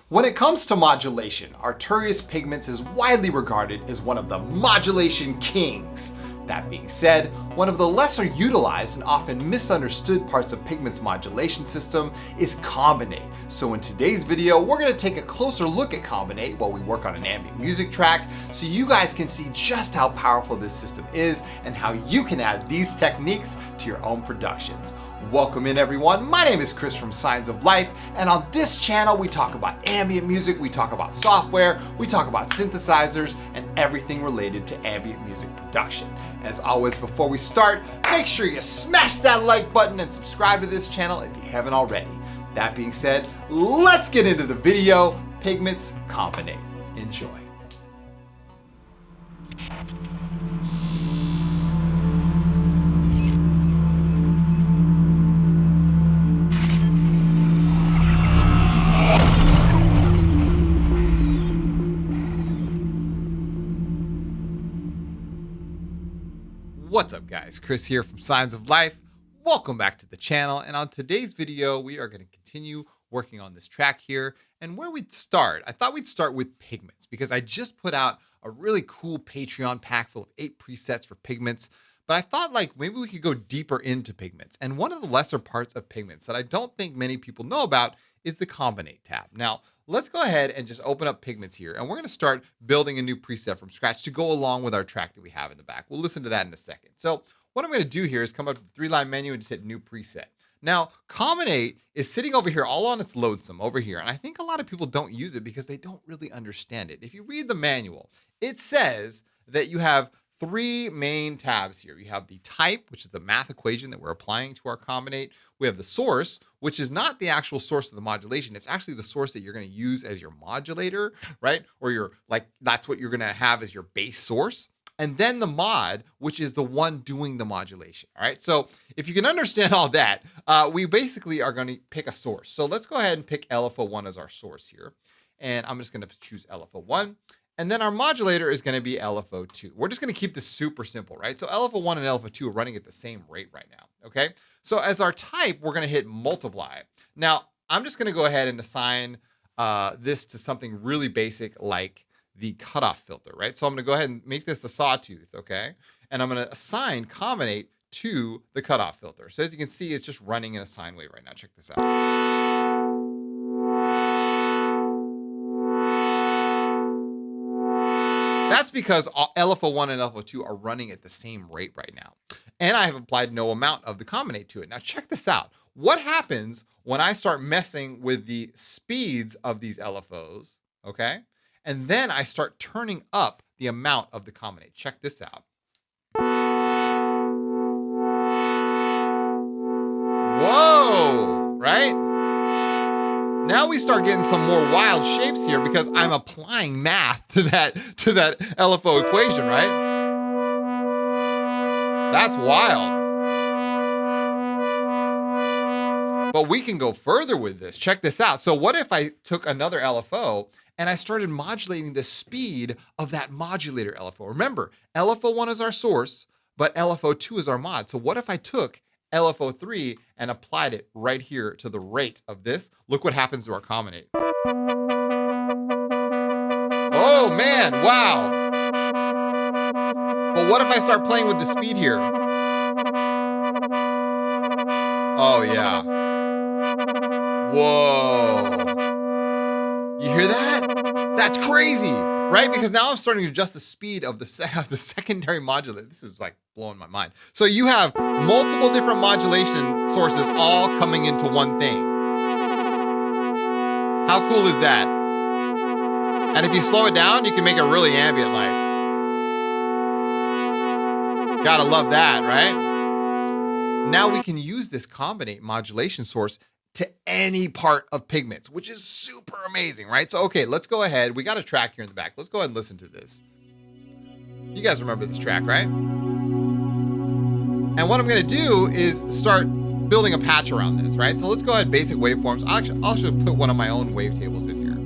When it comes to modulation, Arvik Pigments is widely regarded as one of the modulation kings. That being said, one of the lesser utilized and often misunderstood parts of Pigments' modulation system is Combinate. So in today's video, we're going to take a closer look at Combinate while we work on an ambient music track so you guys can see just how powerful this system is and how you can add these techniques to your own productions. Welcome in everyone, my name is Chris from Signs of Life, and on this channel we talk about ambient music, we talk about software, we talk about synthesizers, and everything related to ambient music production. As always, before we start, make sure you smash that like button and subscribe to this channel if you haven't already. That being said, let's get into the video. Pigments Combinate. Enjoy. What's up guys, Chris here from Signs of Life. Welcome back to the channel, and on today's video we are going to continue working on this track here. And where we'd start, I thought we'd start with Pigments because I just put out a really cool Patreon pack full of 8 presets for Pigments, but I thought like maybe we could go deeper into Pigments. And one of the lesser parts of Pigments that I don't think many people know about is the Combinate tab. Now, let's go ahead and just open up Pigments here, and we're going to start building a new preset from scratch to go along with our track that we have in the back. We'll listen to that in a second. So what I'm going to do here is come up to the 3-line menu and just hit New Preset. Now, Combinate is sitting over here all on its lonesome over here, and I think a lot of people don't use it because they don't really understand it. If you read the manual, it says that you have 3 main tabs here. You have the type, which is the math equation that we're applying to our Combinate. We have the source, which is not the actual source of the modulation. It's actually the source that you're going to use as your modulator, right? Or your that's what you're going to have as your base source. And then the mod, which is the one doing the modulation. All right. So if you can understand all that, we basically are going to pick a source. So let's go ahead and pick LFO1 as our source here. And I'm just going to choose LFO1. And then our modulator is going to be LFO2. We're just going to keep this super simple, right? So LFO1 and LFO2 are running at the same rate right now, okay? So as our type, we're going to hit multiply. Now, I'm just going to go ahead and assign this to something really basic like the cutoff filter, right? So I'm going to go ahead and make this a sawtooth, okay? And I'm going to assign Combinate to the cutoff filter. So as you can see, it's just running in a sine wave right now. Check this out. That's because LFO1 and LFO2 are running at the same rate right now. And I have applied no amount of the Combinate to it. Now check this out. What happens when I start messing with the speeds of these LFOs, okay? And then I start turning up the amount of the Combinate. Check this out. Whoa, right? Now we start getting some more wild shapes here because I'm applying math to that LFO equation, right? That's wild. But we can go further with this. Check this out. So what if I took another LFO and I started modulating the speed of that modulator LFO? Remember, LFO1 is our source, but LFO2 is our mod. So what if I took LFO3 and applied it right here to the rate of this? Look what happens to our Combinate. Oh man, wow. But what if I start playing with the speed here? Oh yeah. Whoa. You hear that? That's crazy, right? Because now I'm starting to adjust the speed of the secondary modulator. This is like blowing my mind. So you have multiple different modulation sources all coming into one thing. How cool is that? And if you slow it down, you can make it really ambient like. Gotta love that, right? Now we can use this Combinate modulation source to any part of Pigments, which is super amazing, right? So, okay, let's go ahead. We got a track here in the back. Let's go ahead and listen to this. You guys remember this track, right? And what I'm gonna do is start building a patch around this, right? So let's go ahead, basic waveforms. I'll actually put one of my own wavetables in here,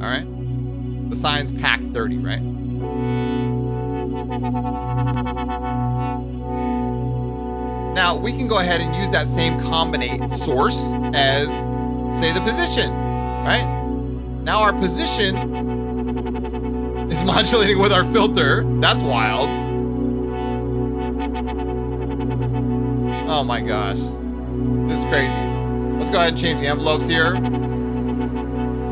all right? The Science Pack 30, right? Now we can go ahead and use that same Combinate source as, say, the position, right? Now our position is modulating with our filter. That's wild. Oh my gosh. This is crazy. Let's go ahead and change the envelopes here.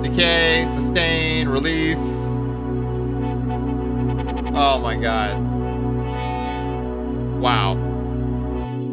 Decay, sustain, release. Oh my God. Wow.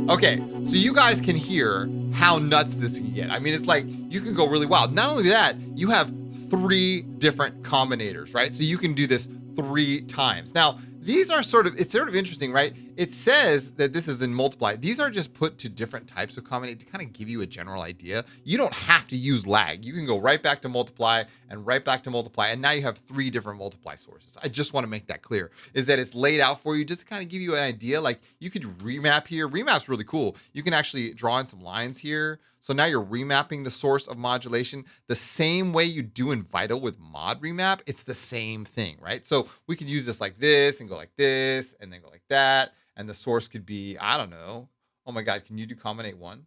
Okay, so you guys can hear how nuts this can get. I mean, it's like you can go really wild. Not only that, you have 3 different combinators, right? So you can do this 3 times. Now, these are it's sort of interesting, right? It says that this is in multiply. These are just put to different types of combinate to kind of give you a general idea. You don't have to use lag. You can go right back to multiply and right back to multiply. And now you have 3 different multiply sources. I just want to make that clear, is that it's laid out for you just to kind of give you an idea. Like you could remap here. Remap's really cool. You can actually draw in some lines here. So now you're remapping the source of modulation the same way you do in Vital with mod remap. It's the same thing, right? So we could use this like this and go like this and then go like that. And the source could be, I don't know. Oh my God, can you do Combinate 1?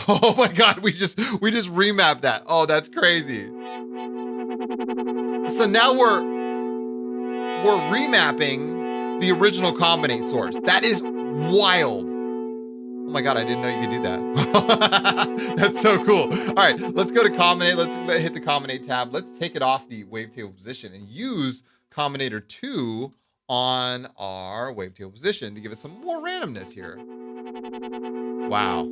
Oh my God, we just remapped that. Oh, that's crazy. So now we're remapping the original Combinate source. That is wild. Oh my God, I didn't know you could do that. That's so cool. All right, let's go to Combinate. Let's hit the Combinate tab. Let's take it off the wavetable position and use Combinator 2 on our wavetable position to give us some more randomness here. Wow.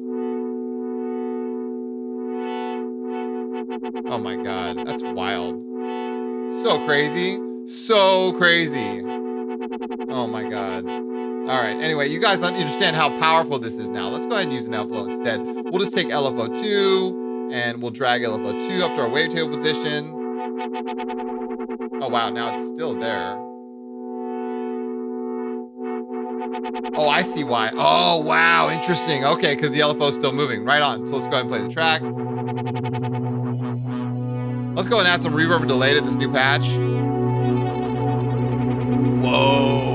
Oh my God, that's wild. So crazy. So crazy. Oh my God. All right, anyway, you guys understand how powerful this is now. Let's go ahead and use an LFO instead. We'll just take LFO2 and we'll drag LFO2 up to our wavetable position. Oh wow, now it's still there. Oh, I see why. Oh, wow, interesting. Okay, because the LFO is still moving. Right on. So let's go ahead and play the track. Let's go and add some reverb and delay to this new patch. Whoa.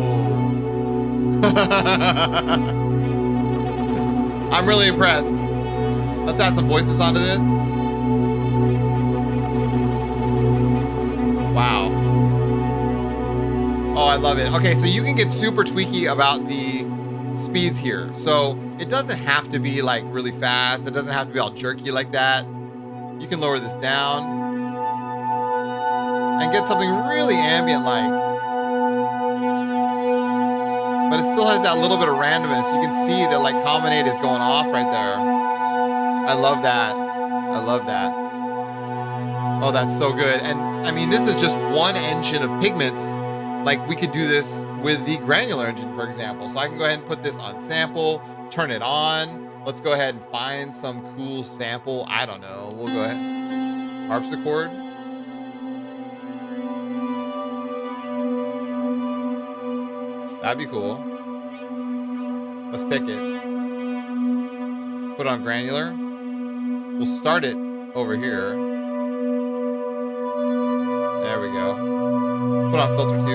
I'm really impressed. Let's add some voices onto this. Wow. Oh, I love it. Okay, so you can get super tweaky about the speeds here. So it doesn't have to be like really fast. It doesn't have to be all jerky like that. You can lower this down and get something really ambient-like. But it still has that little bit of randomness. You can see that like Combinate is going off right there. I love that. I love that. Oh, that's so good. And I mean, this is just one engine of Pigments. Like we could do this with the Granular engine, for example. So I can go ahead and put this on sample, turn it on. Let's go ahead and find some cool sample. I don't know. We'll go ahead. Harpsichord. That'd be cool. Let's pick it. Put on Granular. We'll start it over here. There we go. Put on filter 2.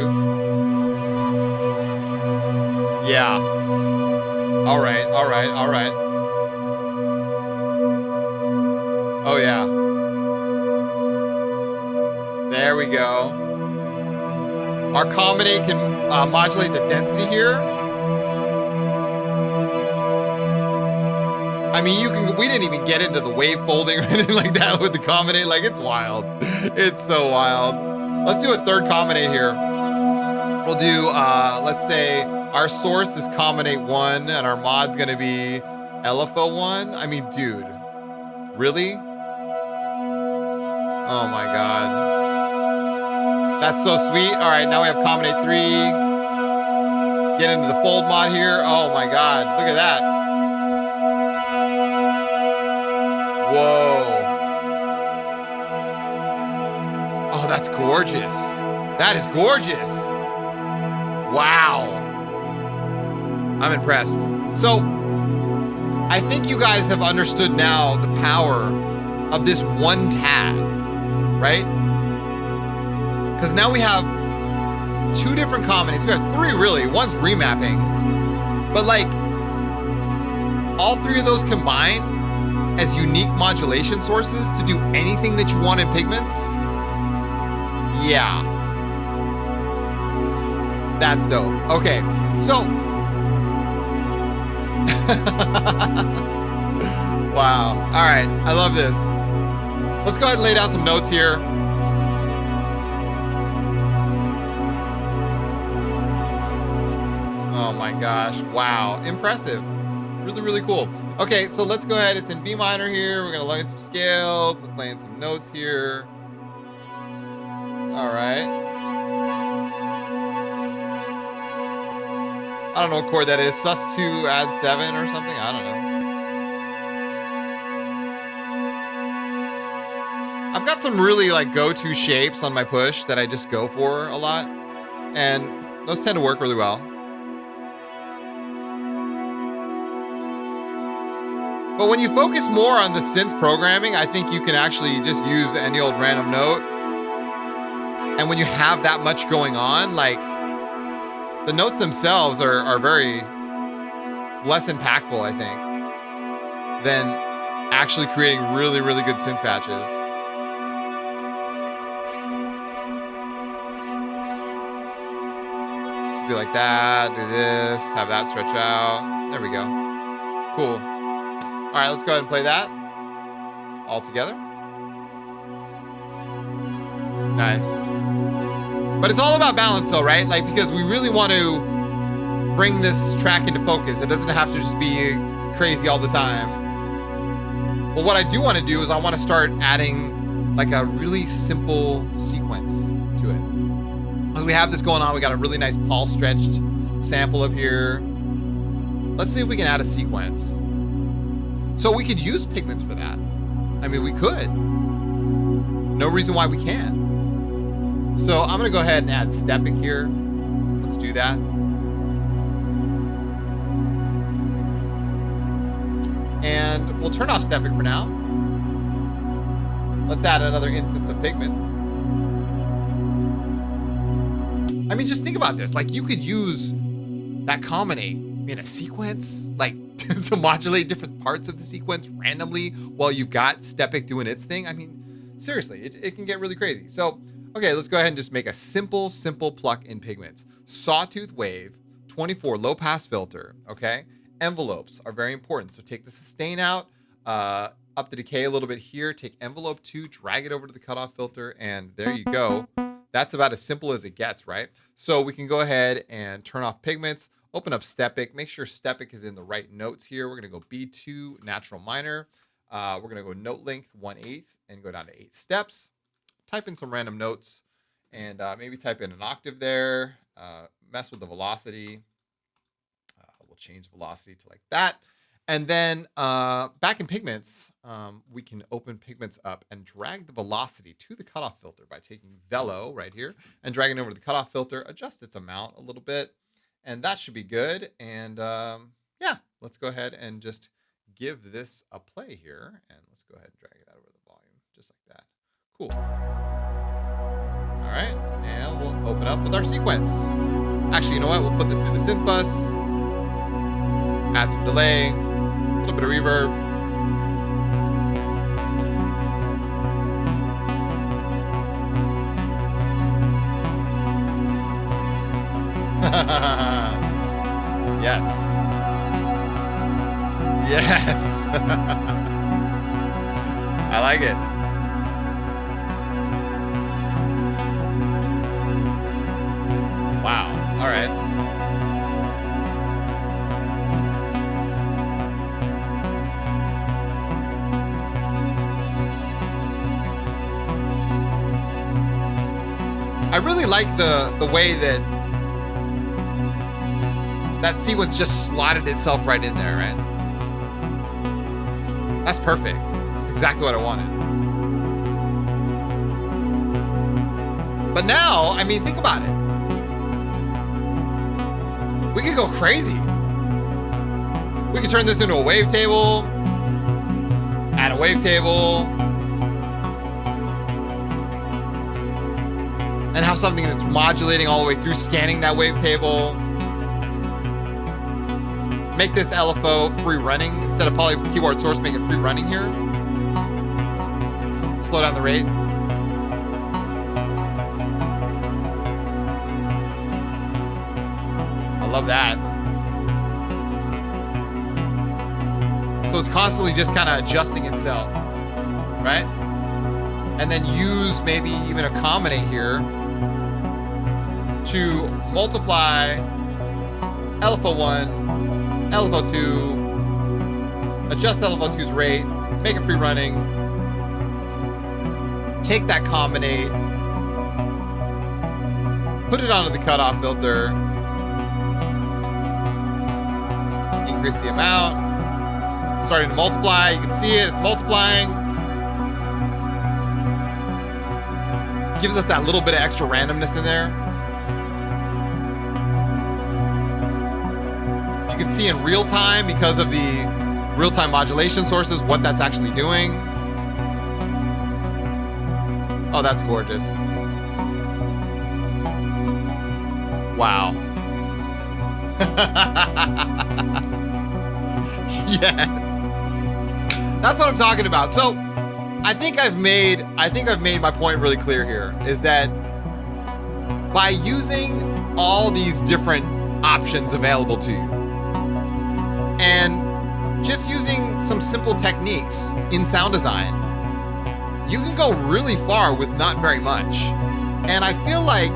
Yeah. All right, all right, all right. Oh yeah. There we go. Our Combinate can modulate the density here. I mean, we didn't even get into the wave folding or anything like that with the Combinate. Like, it's wild. It's so wild. Let's do a third Combinate here. We'll do, let's say our source is Combinate 1 and our mod's gonna be LFO 1. I mean, dude, really? Oh my God. That's so sweet. All right, now we have Combinate 3. Get into the fold mod here. Oh my God, look at that. Whoa. Oh, that's gorgeous. That is gorgeous. Wow. I'm impressed. So, I think you guys have understood now the power of this one tab, right? Because now we have 2 different combinates. We have 3 really. One's remapping. But like, all 3 of those combine as unique modulation sources to do anything that you want in Pigments. Yeah. That's dope. Okay, so. Wow. All right, I love this. Let's go ahead and lay down some notes here. Oh my gosh. Wow. Impressive. Really, really cool. Okay, so let's go ahead. It's in B minor here. We're going to lug in some scales. Let's lay in some notes here. All right. I don't know what chord that is. sus2 add 7 or something. I don't know. I've got some really like go-to shapes on my push that I just go for a lot. And those tend to work really well. But when you focus more on the synth programming, I think you can actually just use any old random note. And when you have that much going on, like the notes themselves are very less impactful, I think, than actually creating really, really good synth patches. Do like that, do this, have that stretch out. There we go. Cool. All right, let's go ahead and play that all together. Nice. But it's all about balance though, right? Like, because we really want to bring this track into focus. It doesn't have to just be crazy all the time. But what I do want to do is I want to start adding like a really simple sequence to it. As we have this going on, we got a really nice Paul stretched sample up here. Let's see if we can add a sequence. So we could use Pigments for that. I mean, we could. No reason why we can't. So I'm gonna go ahead and add Stepic here. Let's do that. And we'll turn off Stepic for now. Let's add another instance of Pigments. I mean, just think about this. Like, you could use that Combinate in a sequence, like to modulate different parts of the sequence randomly while you've got Stepic doing its thing. I mean, seriously, it can get really crazy. So, okay, let's go ahead and just make a simple pluck in Pigments. Sawtooth wave, 24 low pass filter, okay? Envelopes are very important. So take the sustain out, up the decay a little bit here, take envelope 2, drag it over to the cutoff filter, and there you go. That's about as simple as it gets, right? So we can go ahead and turn off Pigments, open up Stepic, make sure Stepic is in the right notes here. We're gonna go B2, natural minor. We're gonna go note length 1/8 and go down to 8 steps. Type in some random notes and maybe type in an octave there. Mess with the velocity. We'll change velocity to like that. And then back in Pigments, we can open Pigments up and drag the velocity to the cutoff filter by taking Velo right here and dragging over to the cutoff filter, adjust its amount a little bit, and that should be good. And yeah, let's go ahead and just give this a play here. And let's go ahead and drag that over the volume, just like that. Cool. All right, and we'll open up with our sequence. Actually, you know what? We'll put this through the synth bus, add some delay, a little bit of reverb. Yes. Yes. I like it. Wow. All right. I really like the way that sequence just slotted itself right in there, right? That's perfect. That's exactly what I wanted. But now, I mean, think about it. We could go crazy. We could turn this into a wavetable, add a wavetable, and have something that's modulating all the way through, scanning that wavetable. Make this LFO free running instead of poly keyboard source. Make it free running here. Slow down the rate. love that. So it's constantly just kind of adjusting itself, right? And then use maybe even a combinate here to multiply LFO1, LFO2, adjust LFO2's rate, make it free running, take that combinate, put it onto the cutoff filter, increase the amount, starting to multiply. You can see it, it's multiplying. Gives us that little bit of extra randomness in there. You can see in real time, because of the real-time modulation sources, what that's actually doing. Oh, that's gorgeous. Wow. Yes. That's what I'm talking about. So I think I've made my point really clear here, is that by using all these different options available to you and just using some simple techniques in sound design, you can go really far with not very much. And I feel like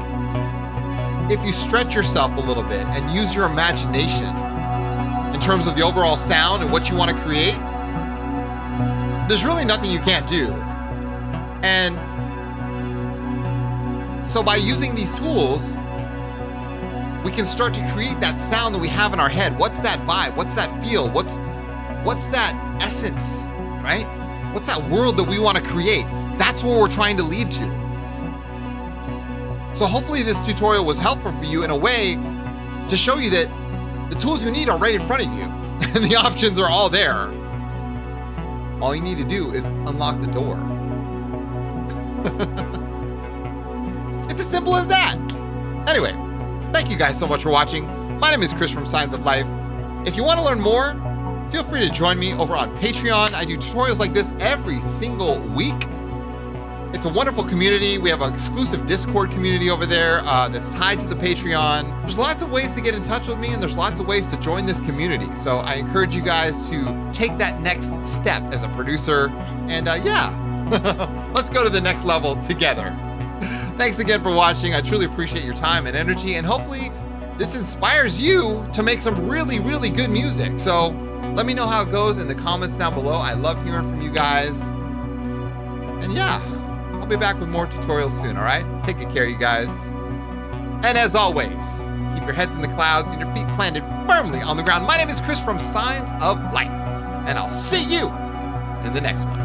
if you stretch yourself a little bit and use your imagination in terms of the overall sound and what you want to create, there's really nothing you can't do. And so by using these tools, we can start to create that sound that we have in our head. What's that vibe? What's that feel? What's that essence, right? What's that world that we want to create? That's what we're trying to lead to. So hopefully this tutorial was helpful for you in a way to show you that the tools you need are right in front of you and the options are all there. All you need to do is unlock the door. It's as simple as that. Anyway, thank you guys so much for watching. My name is Chris from Signs of Life. If you want to learn more, feel free to join me over on Patreon. I do tutorials like this every single week. It's a wonderful community. We have an exclusive Discord community over there that's tied to the Patreon. There's lots of ways to get in touch with me, and there's lots of ways to join this community. So I encourage you guys to take that next step as a producer. And yeah, let's go to the next level together. Thanks again for watching. I truly appreciate your time and energy, and hopefully this inspires you to make some really, really good music. So let me know how it goes in the comments down below. I love hearing from you guys. And yeah, I'll be back with more tutorials soon, all right? Take good care, you guys. And as always, keep your heads in the clouds and your feet planted firmly on the ground. My name is Chris from Signs of Life, and I'll see you in the next one.